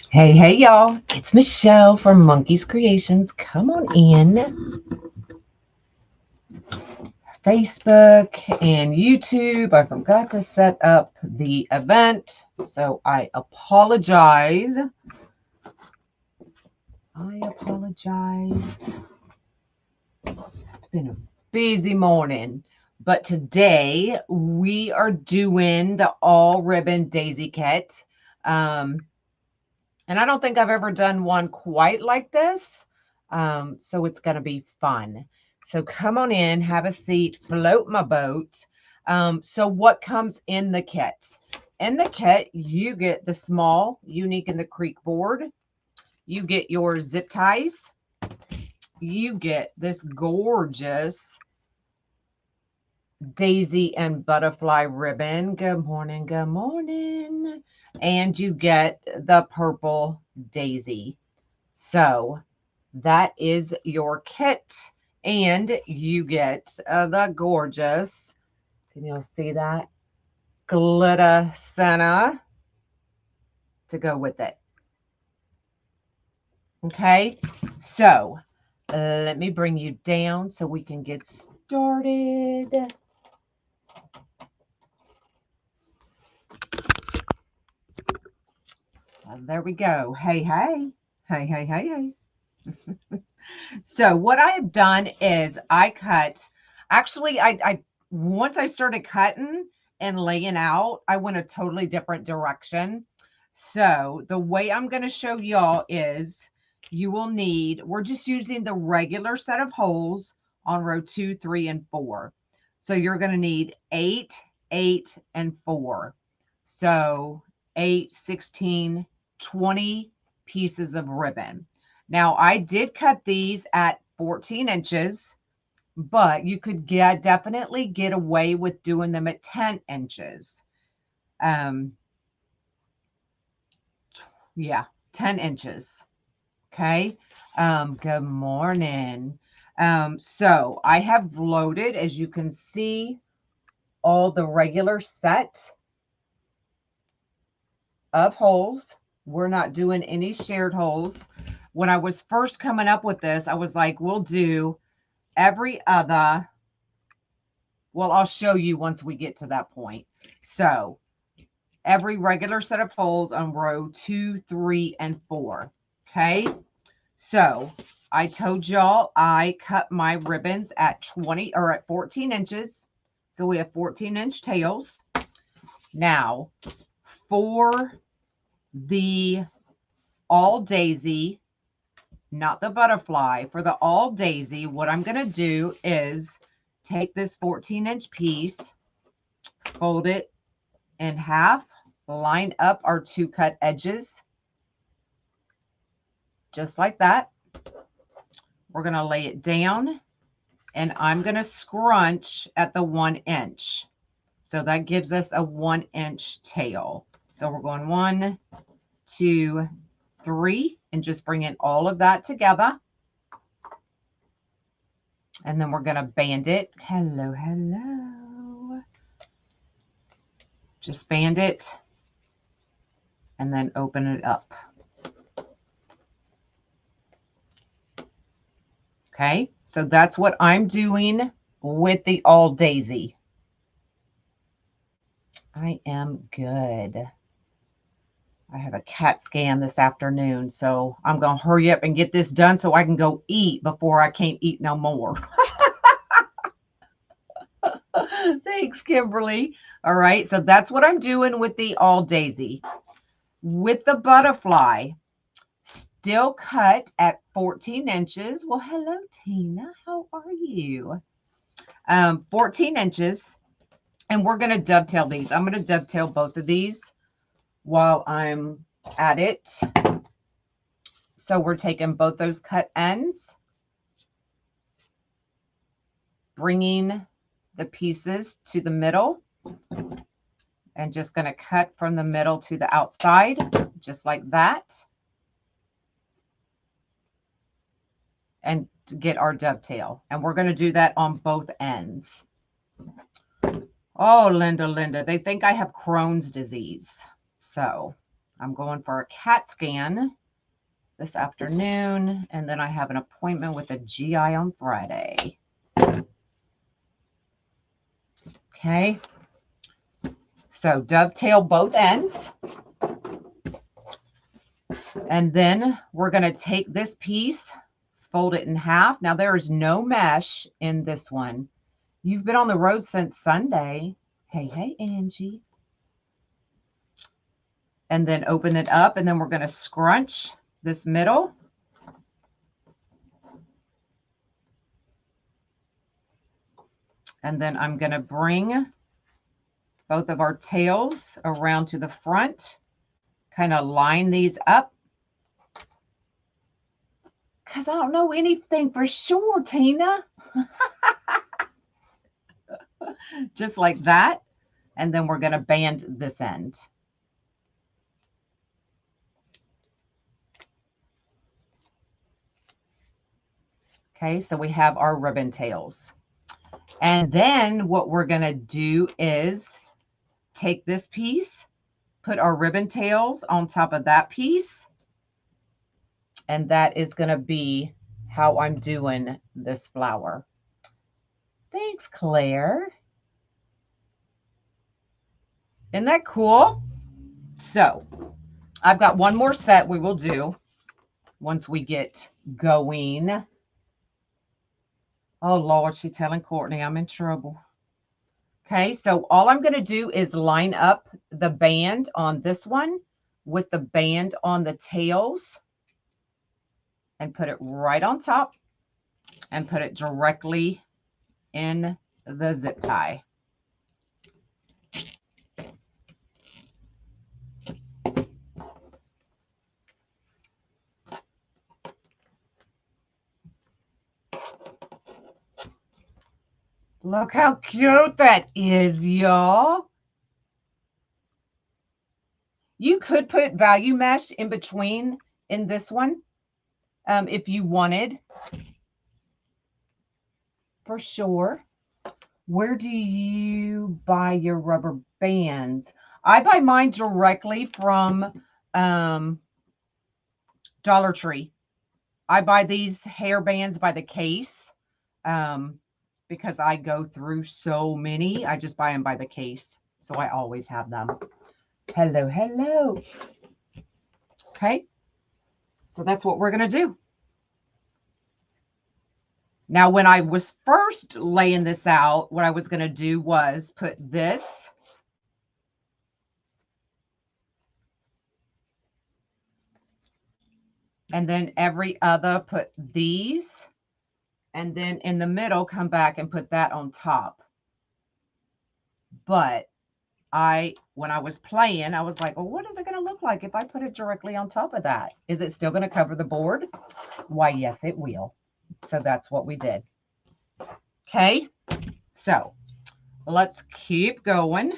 Hey, y'all. It's Michelle from Monkey's Creations. Come on in. Facebook and YouTube. I forgot to set up the event, so I apologize. It's been a busy morning. But today we are doing the all ribbon daisy kit. Um, And I don't think I've ever done one quite like this. So it's going to be fun. So come on in, have a seat, float my boat. So what comes in the kit? In the kit, you get the small Unique in the Creek board. You get your zip ties. You get this gorgeous daisy and butterfly ribbon. Good morning, good morning. And you get the purple daisy. So that is your kit. And you get the gorgeous, can you see that? Glitter center to go with it. Okay, so let me bring you down so we can get started. There we go. Hey, hey. Hey, hey, hey, hey. So what I have done is I cut, actually, I once I started cutting and laying out, I went a totally different direction. So the way I'm going to show y'all is you will need, we're just using the regular set of holes on row 2, 3, and 4. So you're going to need 8, 8, and 4. So 8, 16, 20 pieces of ribbon. Now, I did cut these at 14 inches, but you could definitely get away with doing them at 10 inches. Yeah, 10 inches. Okay. Good morning. So I have loaded, as you can see, all the regular set of holes. We're not doing any shared holes. When I was first coming up with this, I was like, we'll do every other. Well, I'll show you once we get to that point. So every regular set of holes on row 2, 3, and 4. Okay. So I told y'all I cut my ribbons at 20 or at 14 inches. So we have 14-inch tails. Now for the all daisy, not the butterfly, for the all daisy, what I'm going to do is take this 14-inch piece, fold it in half, line up our 2 cut edges, just like that. We're going to lay it down, and I'm going to scrunch at the 1 inch. So that gives us a 1-inch tail. So we're going 1, 2, 3, and just bringing all of that together. And then we're going to band it. Hello, hello. Just band it and then open it up. Okay, so that's what I'm doing with the all daisy. I am good. I have a CAT scan this afternoon, so I'm going to hurry up and get this done so I can go eat before I can't eat no more. Thanks, Kimberly. All right, so that's what I'm doing with the all daisy. With the butterfly, still cut at 14 inches. Well, hello, Tina. How are you? 14 inches. And we're going to dovetail these. I'm going to dovetail both of these while I'm at it. So we're taking both those cut ends, bringing the pieces to the middle, and just going to cut from the middle to the outside, just like that. And to get our dovetail. And we're going to do that on both ends. Oh, Linda, they think I have Crohn's disease. So I'm going for a CAT scan this afternoon, and then I have an appointment with a GI on Friday. Okay. So dovetail both ends. And then we're going to take this piece, fold it in half. Now there is no mesh in this one. You've been on the road since Sunday. Hey, hey, Angie. And then open it up, and then we're going to scrunch this middle. And then I'm going to bring both of our tails around to the front, kind of line these up. Because I don't know anything for sure, Tina. Just like that. And then we're going to band this end. Okay, so we have our ribbon tails. And then what we're going to do is take this piece, put our ribbon tails on top of that piece. And that is going to be how I'm doing this flower. Thanks, Claire. Isn't that cool? So I've got one more set we will do once we get going. Oh, Lord, she's telling Courtney I'm in trouble. Okay, so all I'm going to do is line up the band on this one with the band on the tails and put it right on top and put it directly in the zip tie. Look how cute that is, y'all. You could put value mesh in between in this one if you wanted, for sure. Where do you buy your rubber bands? I buy mine directly from Dollar Tree. I buy these hair bands by the case because I go through so many. I just buy them by the case. So I always have them. Hello, hello. Okay. So that's what we're going to do. Now, when I was first laying this out, what I was going to do was put this and then every other put these, and then in the middle come back and put that on top. But when I was playing, I was like, well, what is it going to look like if I put it directly on top of that? Is it still going to cover the board? Why, yes, it will. So that's what we did. Okay, so let's keep going.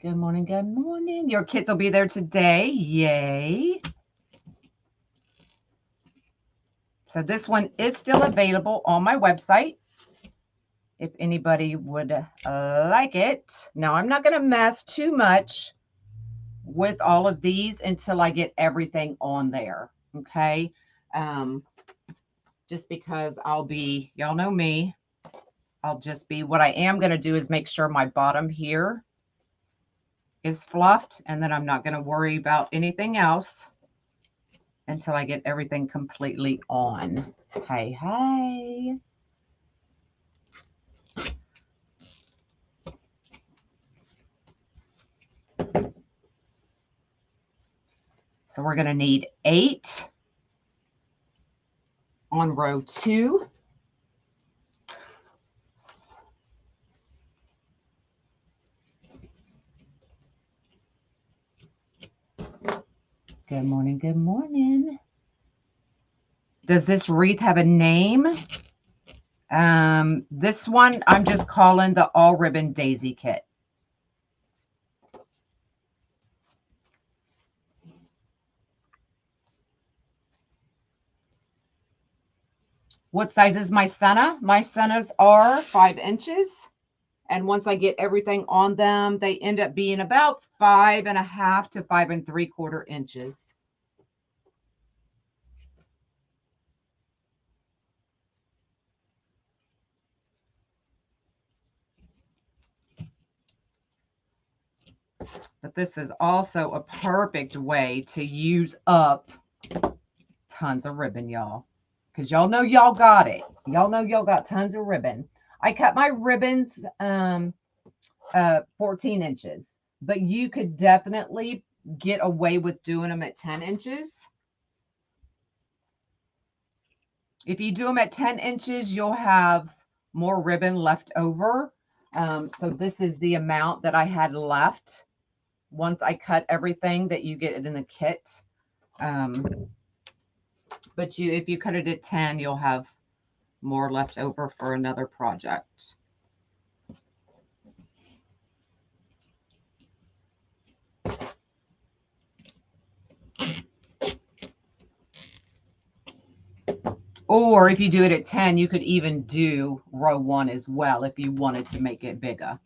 Good morning, good morning. Your kids will be there today. Yay. So this one is still available on my website if anybody would like it. Now, I'm not going to mess too much with all of these until I get everything on there, okay? Just because y'all know me, what I am going to do is make sure my bottom here is fluffed, and then I'm not going to worry about anything else until I get everything completely on. Hey, hey. So we're going to need 8 on row 2. Good morning, good morning. Does this wreath have a name? This one I'm just calling the All Ribbon Daisy Kit. What size is my senna? My sennas are 5 inches. And once I get everything on them, they end up being about 5.5 to 5 3/4 inches. But this is also a perfect way to use up tons of ribbon, y'all. Because y'all know y'all got it. Y'all know y'all got tons of ribbon. I cut my ribbons 14 inches. But you could definitely get away with doing them at 10 inches. If you do them at 10 inches, you'll have more ribbon left over. So this is the amount that I had left once I cut everything that you get in the kit. But if you cut it at 10, you'll have more left over for another project. Or if you do it at 10, you could even do row 1 as well if you wanted to make it bigger.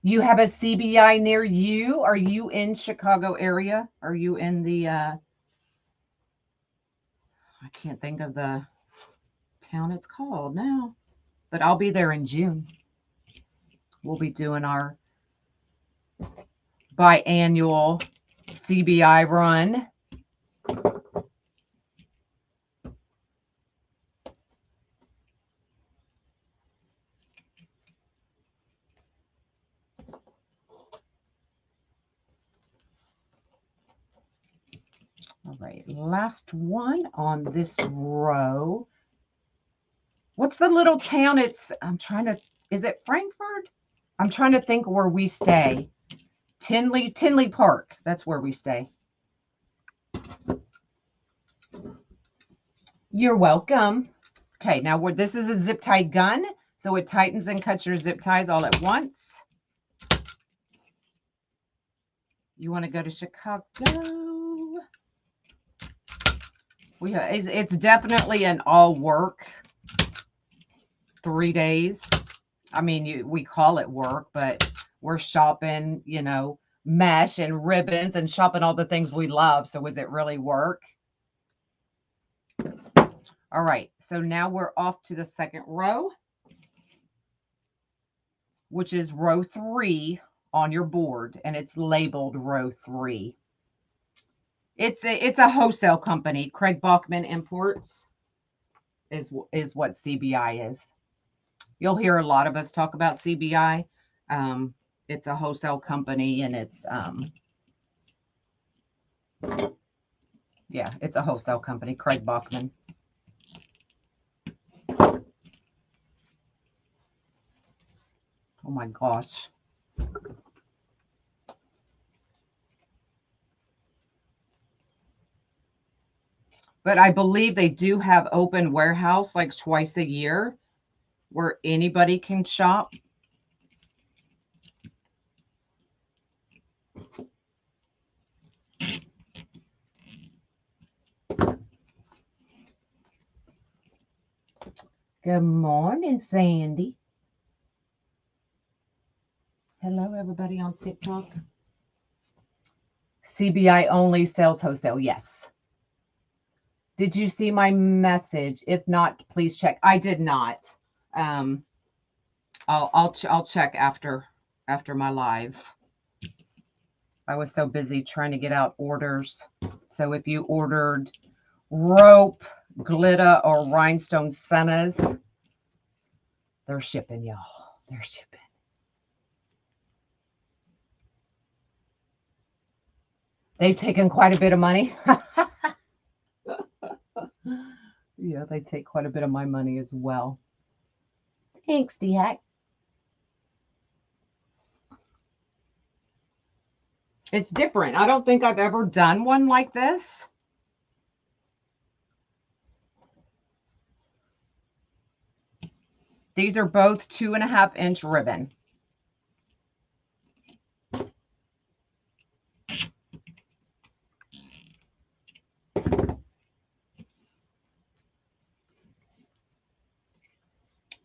You have a CBI near you? Are you in Chicago area? Are you in the, I can't think of the town it's called now, but I'll be there in June. We'll be doing our biannual CBI run. All right, last one on this row. What's the little town? Is it Frankfurt? I'm trying to think where we stay. Tinley Park. That's where we stay. You're welcome. Okay, now this is a zip tie gun, so it tightens and cuts your zip ties all at once. You want to go to Chicago? It's definitely an all work 3 days. I mean, we call it work, but we're shopping, you know, mesh and ribbons and shopping all the things we love. So is it really work? All right. So now we're off to the second row, which is row 3 on your board, and it's labeled row 3. It's a wholesale company. Craig Bachman Imports is what CBI is. You'll hear a lot of us talk about CBI. It's a wholesale company, and it's yeah, it's a wholesale company. Craig Bachman. Oh my gosh. But I believe they do have open warehouse like twice a year where anybody can shop. Good morning, Sandy. Hello, everybody on TikTok. CBI only sells wholesale. Yes. Did you see my message? If not, please check. I did not. I'll check after my live. I was so busy trying to get out orders. So if you ordered rope, glitter, or rhinestone sennas, they're shipping, y'all. They're shipping. They've taken quite a bit of money. Yeah, they take quite a bit of my money as well. Thanks, D-Hack. It's different. I don't think I've ever done one like this. These are both 2.5-inch ribbon.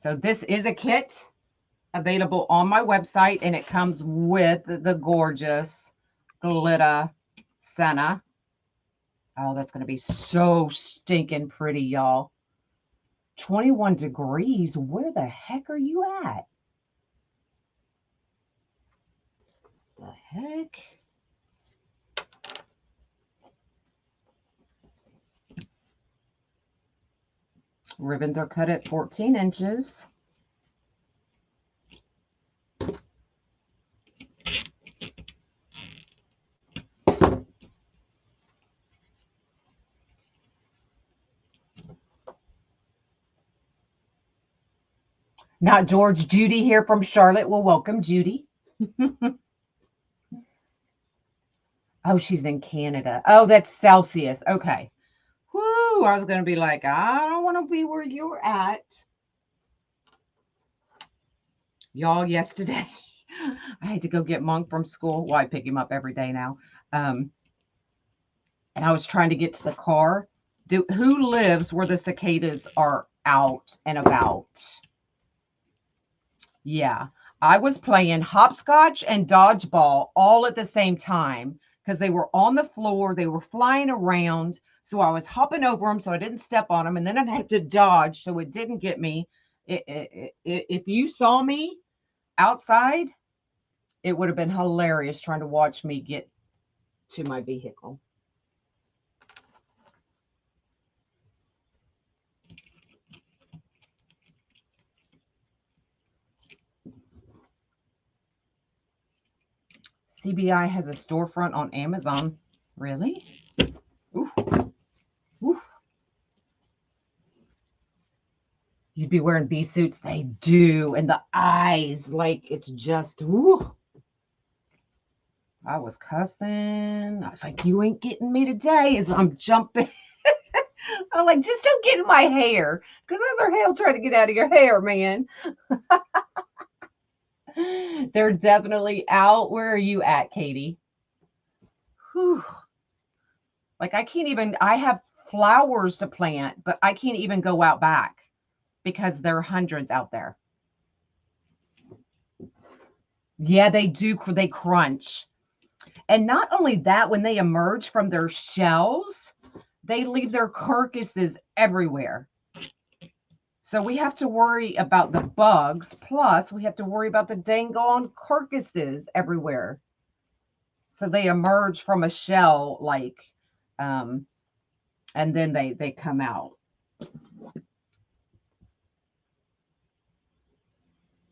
So this is a kit available on my website, and it comes with the gorgeous glitter senna. Oh, that's going to be so stinking pretty, y'all. 21 degrees. Where the heck are you at? The heck? Ribbons are cut at 14 inches. Not George, Judy here from Charlotte. Well, welcome, Judy. Oh, she's in Canada. Oh, that's Celsius. Okay. Whoo, I was going to be like, I don't want to be where you're at. Y'all, yesterday, I had to go get Monk from school. Well, I pick him up every day now. And I was trying to get to the car. Who lives where the cicadas are out and about? Yeah, I was playing hopscotch and dodgeball all at the same time because they were on the floor. They were flying around. So I was hopping over them so I didn't step on them. And then I'd have to dodge so it didn't get me. If you saw me outside, it would have been hilarious trying to watch me get to my vehicle. CBI has a storefront on Amazon. Really? Ooh. Ooh. You'd be wearing bee suits. They do. And the eyes, like it's just, ooh. I was cussing. I was like, you ain't getting me today as I'm jumping. I'm like, just don't get in my hair. Because those are hell trying to get out of your hair, man. They're definitely out. Where are you at, Katie? Whew. Like I can't even, I have flowers to plant, but I can't even go out back because there are hundreds out there. Yeah, they do. They crunch. And not only that, when they emerge from their shells, they leave their carcasses everywhere. So we have to worry about the bugs. Plus, we have to worry about the dang on carcasses everywhere. So they emerge from a shell, like, and then they come out.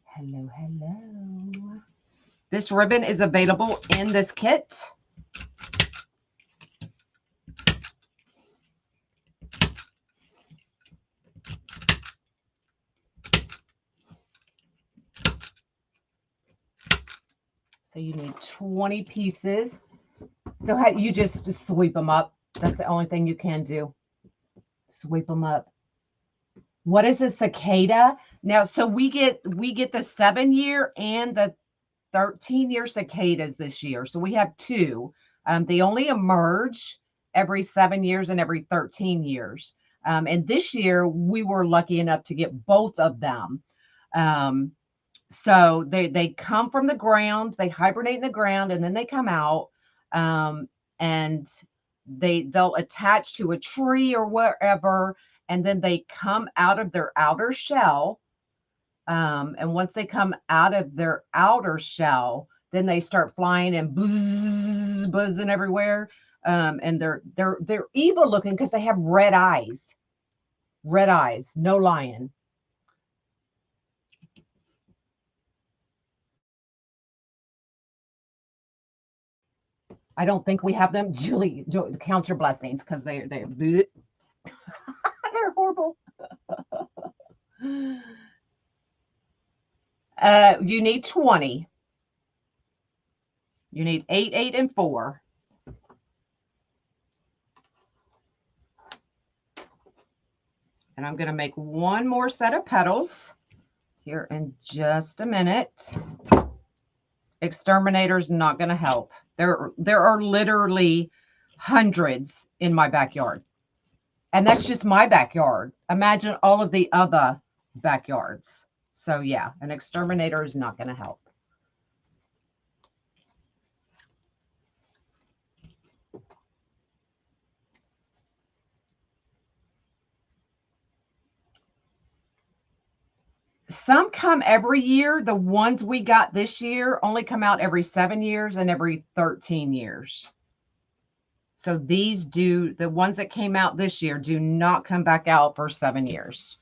Hello, hello. This ribbon is available in this kit. So you need 20 pieces. So how you just sweep them up. That's the only thing you can do. Sweep them up. What is a cicada? Now, so we get the 7-year and the 13-year cicadas this year. So we have two. They only emerge every 7 years and every 13 years. And this year we were lucky enough to get both of them. So they come from the ground, they hibernate in the ground, and then they come out, and they'll attach to a tree or wherever, and then they come out of their outer shell. And once they come out of their outer shell, then they start flying and buzzing everywhere. And they're evil looking because they have red eyes. Red eyes, no lying. I don't think we have them. Julie, count your blessings because they're they're horrible. You need 20. You need 8, 8, and 4. And I'm going to make one more set of petals here in just a minute. Exterminator's not going to help. There are literally hundreds in my backyard. And that's just my backyard. Imagine all of the other backyards. So yeah, an exterminator is not going to help. Some come every year. The ones we got this year only come out every 7 years and every 13 years. So these do, the ones that came out this year do not come back out for 7 years.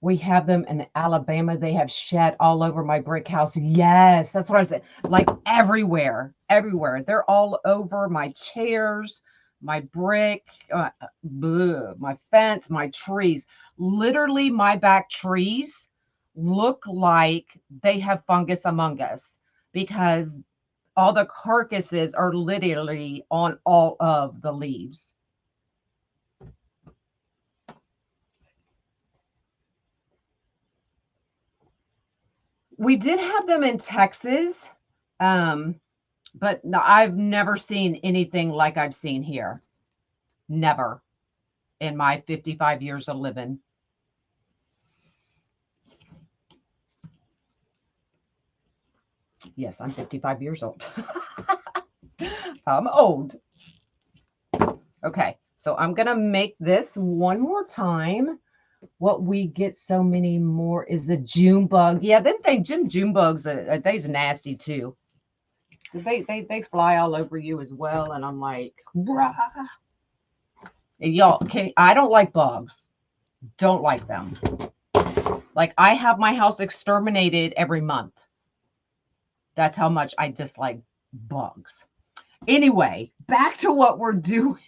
We have them in Alabama. They have shed all over my brick house. Yes, that's what I said. Like everywhere, everywhere. They're all over my chairs, my brick, my fence, my trees. Literally, my back trees look like they have fungus among us because all the carcasses are literally on all of the leaves. We did have them in Texas, but no, I've never seen anything like I've seen here. Never in my 55 years of living. Yes, I'm 55 years old. I'm old. Okay, so I'm going to make this one more time. What we get so many more is the June bug. Yeah, them June bugs, they's nasty too. They fly all over you as well, and I'm like, y'all, I don't like bugs. Don't like them. Like I have my house exterminated every month. That's how much I dislike bugs. Anyway, back to what we're doing.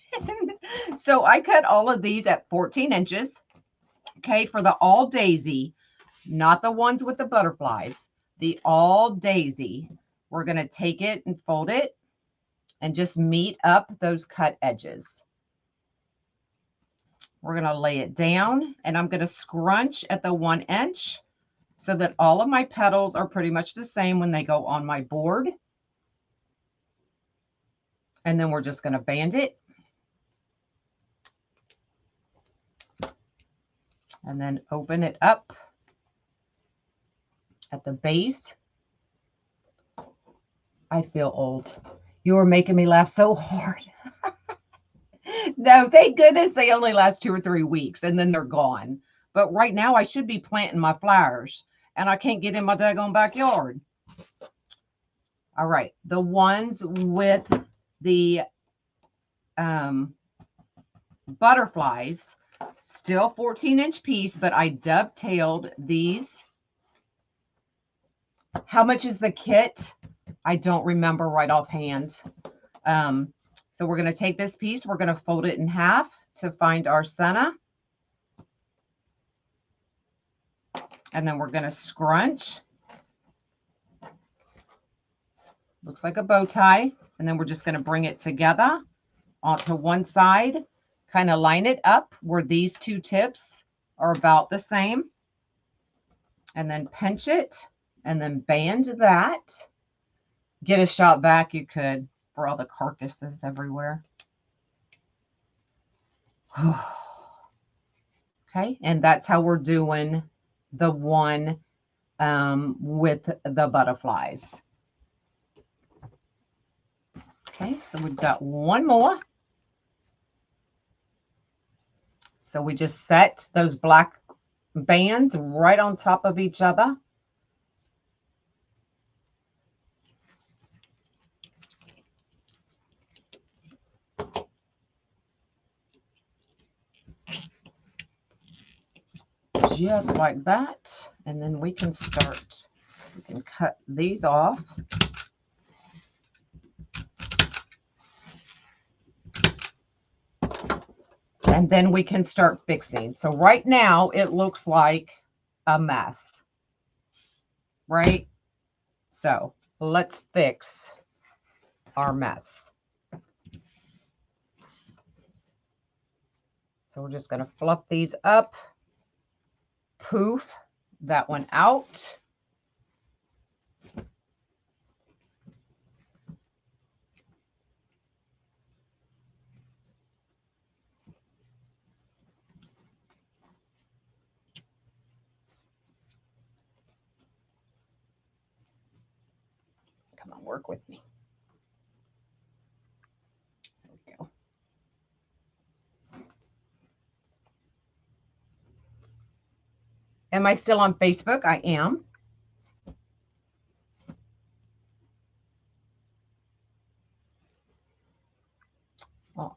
So I cut all of these at 14 inches. Okay, for the all daisy, not the ones with the butterflies, the all daisy, we're going to take it and fold it and just meet up those cut edges. We're going to lay it down and I'm going to scrunch at the 1 inch so that all of my petals are pretty much the same when they go on my board. And then we're just going to band it. And then open it up at the base. I feel old. You are making me laugh so hard. No, thank goodness they only last 2 or 3 weeks and then they're gone. But right now I should be planting my flowers and I can't get in my daggone backyard. All right. The ones with the butterflies, still 14-inch piece, but I dovetailed these. How much is the kit? I don't remember right offhand. So we're going to take this piece, we're going to fold it in half to find our center. And then we're going to scrunch. Looks like a bow tie. And then we're just going to bring it together onto one side, kind of line it up where these two tips are about the same. And then pinch it and then band that. Get a shot back, you could, for all the carcasses everywhere. Okay, and that's how we're doing the one with the butterflies. Okay, so we've got one more. So we just set those black bands right on top of each other. Just like that. And then we can start, we can cut these off. And then we can start fixing. So right now it looks like a mess, right? So let's fix our mess. So we're just going to fluff these up. Poof that one out. Come on, work with me. There we go. Am I still on Facebook? I am.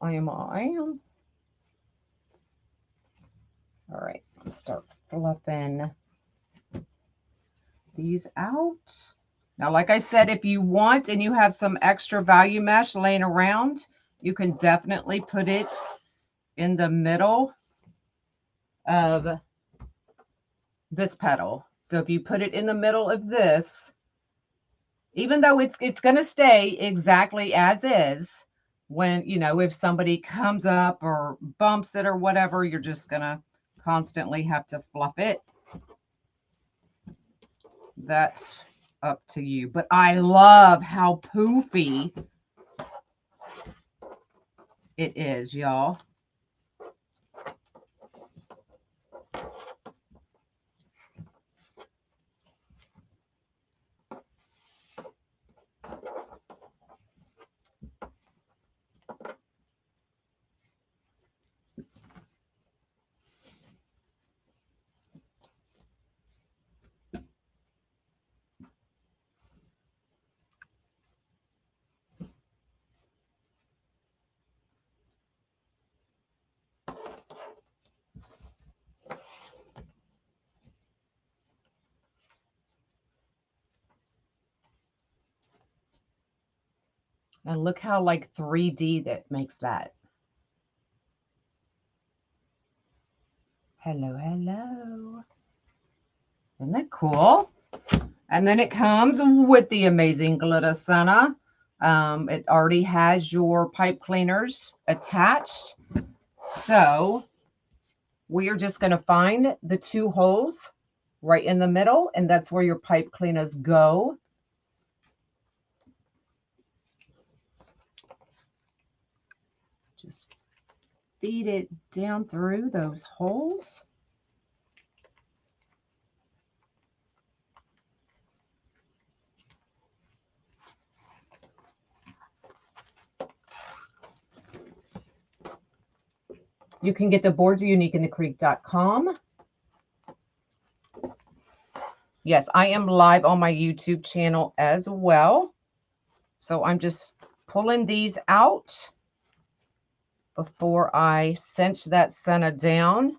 I am. All right, let's start fluffing these out. Now, like I said, if you want and you have some extra value mesh laying around, you can definitely put it in the middle of this petal. So if you put it in the middle of this, even though it's going to stay exactly as is, when, you know, if somebody comes up or bumps it or whatever, you're just going to constantly have to fluff it. That's up to you. But I love how poofy it is, y'all. And look how like 3D that makes that. Hello, hello. Isn't that cool? And then it comes with the amazing glitter center. It already has your pipe cleaners attached. So we are just going to find the 2 holes right in the middle, and that's where your pipe cleaners go. Just feed it down through those holes. You can get the boards uniqueinthecreek.com. Yes, I am live on my YouTube channel as well. So I'm just pulling these out before I cinch that center down.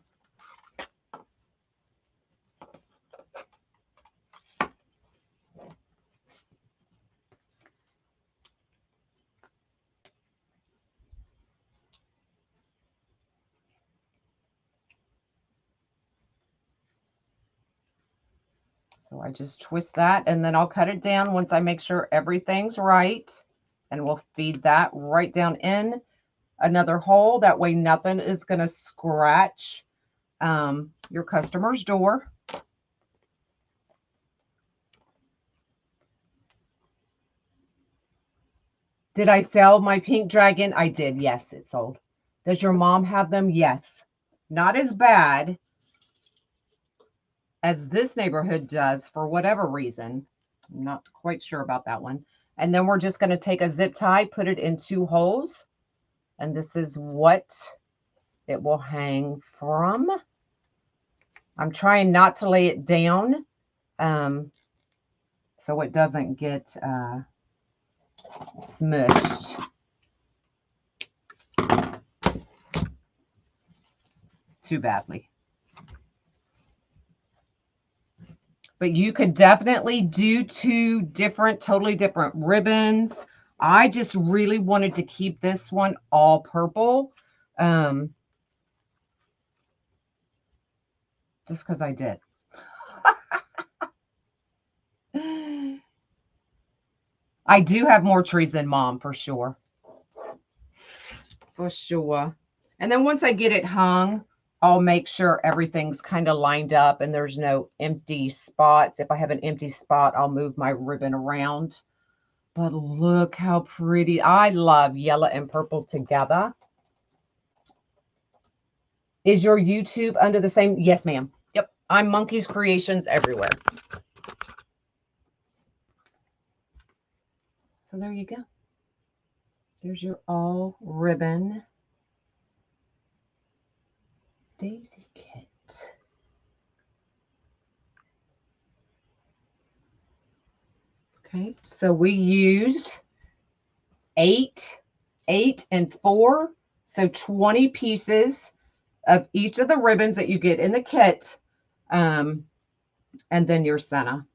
So I just twist that, and then I'll cut it down once I make sure everything's right. And we'll feed that right down in another hole. That way nothing is going to scratch your customer's door. Did I sell my pink dragon? I did. Yes, it sold. Does your mom have them? Yes. Not as bad as this neighborhood does for whatever reason. I'm not quite sure about that one. And then we're just going to take a zip tie, put it in 2 holes. And this is what it will hang from. I'm trying not to lay it down so it doesn't get smushed too badly. But you could definitely do 2 different, totally different ribbons. I just really wanted to keep this one all purple. Just because I did. I do have more trees than Mom, for sure. For sure. And then once I get it hung, I'll make sure everything's kind of lined up and there's no empty spots. If I have an empty spot, I'll move my ribbon around. But look how pretty. I love yellow and purple together. Is your YouTube under the same? Yes, ma'am. Yep. I'm Monkey's Creations everywhere. So there you go. There's your all ribbon daisy kit. Okay, so we used 8 and 4, so 20 pieces of each of the ribbons that you get in the kit, and then your senna.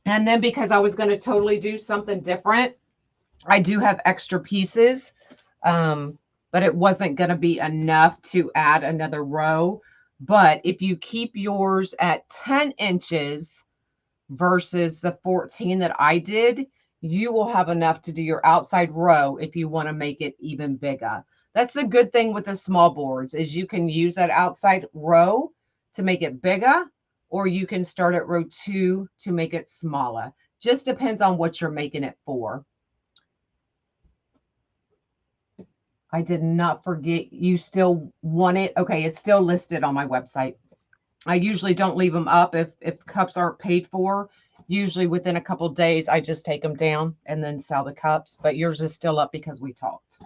And then because I was going to totally do something different, I do have extra pieces, but it wasn't going to be enough to add another row. But if you keep yours at 10 inches versus the 14 that I did, you will have enough to do your outside row if you want to make it even bigger. That's the good thing with the small boards, is you can use that outside row to make it bigger, or you can start at row 2 to make it smaller. Just depends on what you're making it for. I did not forget, you still want it. Okay, it's still listed on my website. I usually don't leave them up if cups aren't paid for. Usually within a couple of days, I just take them down and then sell the cups. But yours is still up because we talked.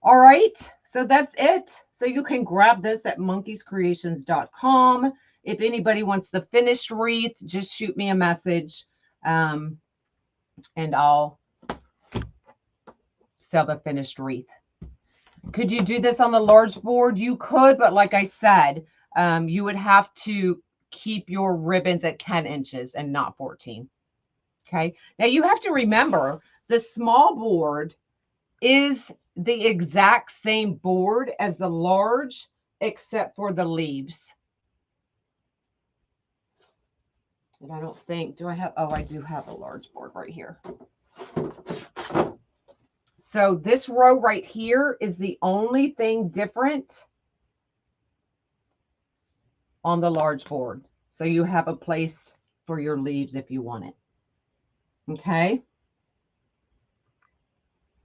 All right, so that's it. So you can grab this at monkeyscreations.com. If anybody wants the finished wreath, just shoot me a message, and I'll sell the finished wreath. Could you do this on the large board? You could, but like I said, you would have to keep your ribbons at 10 inches and not 14. Okay. Now you have to remember the small board is the exact same board as the large, except for the leaves. And I don't think, do I have, oh, I do have a large board right here. So this row right here is the only thing different on the large board. So you have a place for your leaves if you want it. Okay.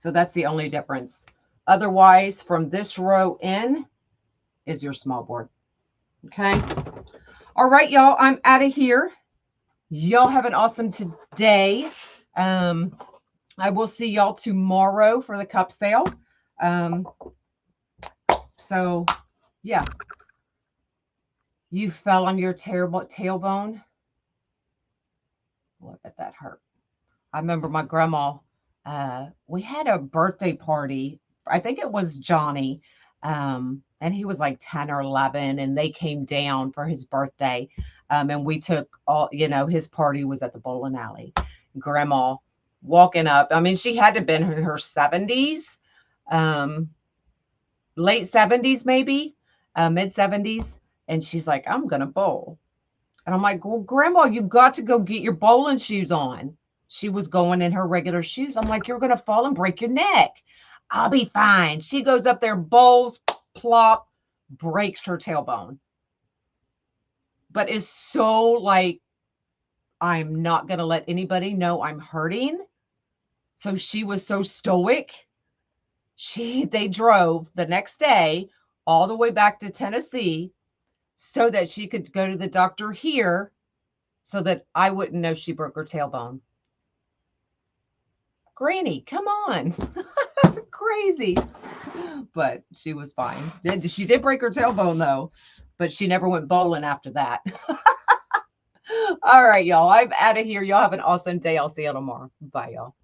So that's the only difference. Otherwise, from this row in is your small board. Okay. All right, y'all, I'm out of here. Y'all have an awesome day. I will see y'all tomorrow for the cup sale. So yeah, you fell on your terrible tailbone. Look at that hurt. I remember my grandma, we had a birthday party. I think it was Johnny. And he was like 10 or 11, and they came down for his birthday. And we took all, you know, his party was at the bowling alley. Grandma walking up. I mean, she had to have been in her 70s, late 70s, maybe, mid 70s. And she's like, I'm going to bowl. And I'm like, well, Grandma, you got to go get your bowling shoes on. She was going in her regular shoes. I'm like, you're going to fall and break your neck. I'll be fine. She goes up there, bowls, plop, breaks her tailbone. But is so like, I'm not going to let anybody know I'm hurting. So she was so stoic. They drove the next day all the way back to Tennessee so that she could go to the doctor here so that I wouldn't know she broke her tailbone. Granny, come on. Crazy. But she was fine. She did break her tailbone though, but she never went bowling after that. All right, y'all. I'm out of here. Y'all have an awesome day. I'll see you tomorrow. Bye, y'all.